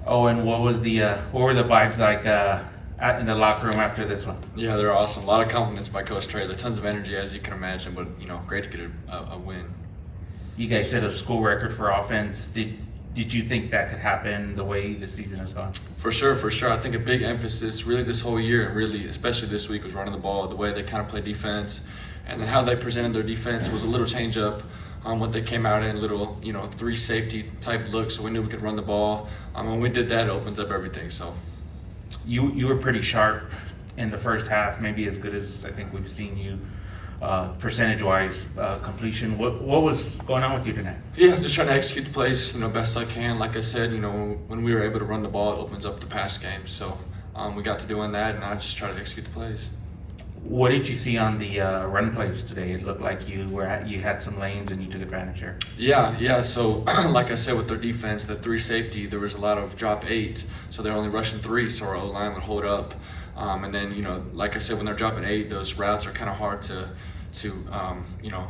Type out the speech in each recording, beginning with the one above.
Oh, and what were the vibes like in the locker room after this one? Yeah, they're awesome. A lot of compliments by Coach Traylor. Tons of energy, as you can imagine, but great to get a win. You guys set a school record for offense. Did you think that could happen the way the season has gone? For sure. I think a big emphasis really this whole year, and really especially this week, was running the ball, the way they kind of play defense, and then how they presented their defense was a little change up. What they came out in, little 3 safety type look, so we knew we could run the ball. When we did that, it opens up everything. So you were pretty sharp in the first half, maybe as good as I think we've seen you. Percentage-wise, completion. What was going on with you tonight? Yeah, just trying to execute the plays, best I can. Like I said, when we were able to run the ball, it opens up the pass game. So we got to doing that, and I just try to execute the plays. What did you see on the run plays today? It looked like you had some lanes and you took advantage there. Yeah. So like I said, with their defense, the 3 safety, there was a lot of drop 8, so they're only rushing 3, so our O-line would hold up. And then like I said, when they're dropping 8, those routes are kind of hard to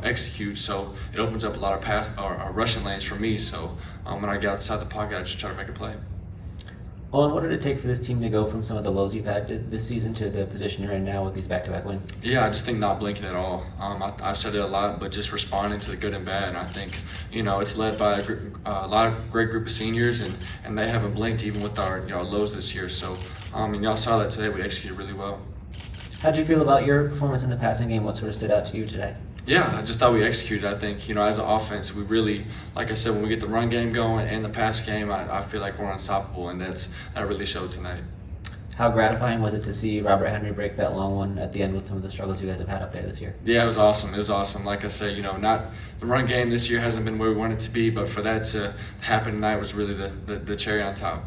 execute. So it opens up a lot of pass or rushing lanes for me. So when I get outside the pocket, I just try to make a play. Owen, what did it take for this team to go from some of the lows you've had this season to the position you're in now with these back-to-back wins? Yeah, I just think not blinking at all. I've said it a lot, but just responding to the good and bad. And I think, it's led by a lot of great group of seniors, and they haven't blinked even with our lows this year. So, and y'all saw that today. We executed really well. How did you feel about your performance in the passing game? What sort of stood out to you today? Yeah, I just thought we executed. I think, as an offense, we really, like I said, when we get the run game going and the pass game, I feel like we're unstoppable, and that really showed tonight. How gratifying was it to see Robert Henry break that long one at the end with some of the struggles you guys have had up there this year? Yeah, it was awesome. Like I said, not the run game this year hasn't been where we want it to be, but for that to happen tonight was really the cherry on top.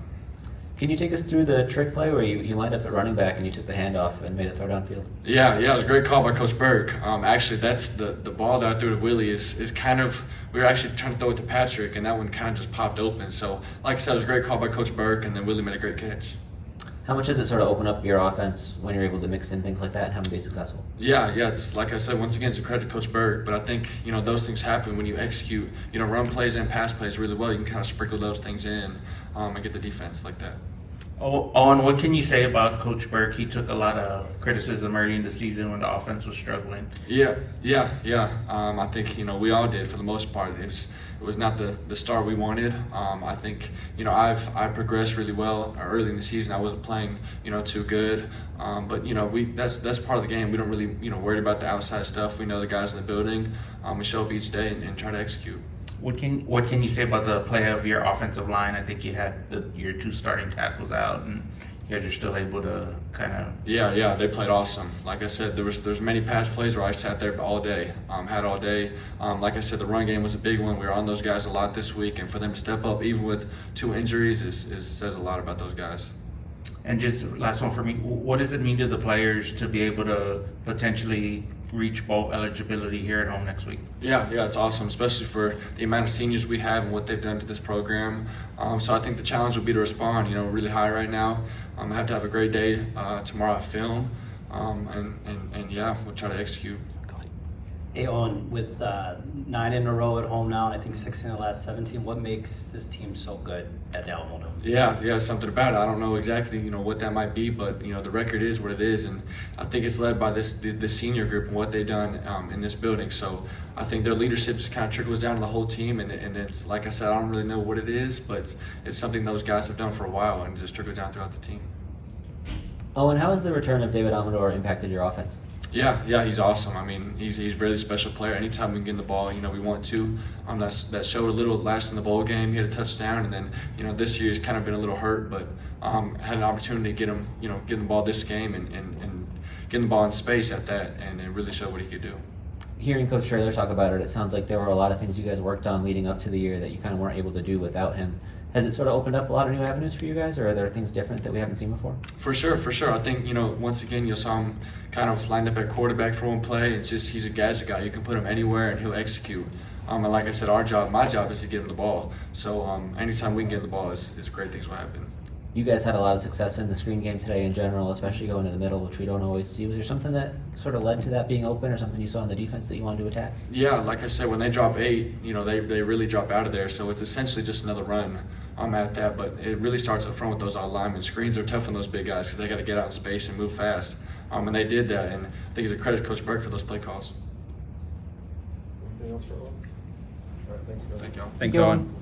Can you take us through the trick play where you lined up at running back and you took the handoff and made a throw downfield? Yeah, it was a great call by Coach Burke. Actually, that's the ball that I threw to Willie is kind of, we were actually trying to throw it to Patrick, and that one kind of just popped open. So, like I said, it was a great call by Coach Burke, and then Willie made a great catch. How much does it sort of open up your offense when you're able to mix in things like that and have them be successful? Yeah, it's like I said, once again, it's a credit to Coach Burke, but I think, those things happen when you execute, run plays and pass plays really well. You can kind of sprinkle those things in and get the defense like that. Oh, Owen, what can you say about Coach Burke? He took a lot of criticism early in the season when the offense was struggling. Yeah. I think we all did for the most part. It was not the start we wanted. I think I progressed really well early in the season. I wasn't playing too good, but that's part of the game. We don't really worry about the outside stuff. We know the guys in the building. We show up each day and try to execute. What can you say about the play of your offensive line? I think you had your 2 starting tackles out, and you guys are still able to kind of. Yeah, they played awesome. Like I said, there's many pass plays where I sat there all day, had all day. Like I said, the run game was a big one. We were on those guys a lot this week, and for them to step up, even with 2 injuries, says a lot about those guys. And just last one for me, what does it mean to the players to be able to potentially reach bowl eligibility here at home next week? Yeah, it's awesome, especially for the amount of seniors we have and what they've done to this program. So I think the challenge will be to respond, really high right now. I have to have a great day tomorrow at film, and we'll try to execute. Hey, Owen, with 9 in a row at home now, and I think 6 in the last 17, what makes this team so good at the Alamo Dome? Yeah, something about it. I don't know exactly, what that might be, but the record is what it is, and I think it's led by the senior group and what they've done in this building. So I think their leadership just kind of trickles down to the whole team, and it's like I said, I don't really know what it is, but it's something those guys have done for a while, and it just trickles down throughout the team. Owen, how has the return of David Amador impacted your offense? Yeah, he's awesome. I mean, he's a really special player. Anytime we can get the ball, we want to. That showed a little last in the bowl game. He had a touchdown, and then this year he's kind of been a little hurt, but had an opportunity to get him, get the ball this game and getting the ball in space at that, and it really showed what he could do. Hearing Coach Traylor talk about it, it sounds like there were a lot of things you guys worked on leading up to the year that you kind of weren't able to do without him. Has it sort of opened up a lot of new avenues for you guys, or are there things different that we haven't seen before? For sure. I think, once again, you saw him kind of lined up at quarterback for one play. It's just he's a gadget guy. You can put him anywhere and he'll execute. And like I said, my job is to get him the ball. So anytime we can get the ball, is great things will happen. You guys had a lot of success in the screen game today in general, especially going to the middle, which we don't always see. Was there something that sort of led to that being open, or something you saw in the defense that you wanted to attack? Yeah, like I said, when they drop 8, they really drop out of there. So it's essentially just another run. at that. But it really starts up front with those linemen. Screens are tough on those big guys because they got to get out in space and move fast. And they did that, and I think it's a credit to Coach Burke for those play calls. Anything else for Owen? All right, thanks, guys. Thank y'all. Thanks, Owen.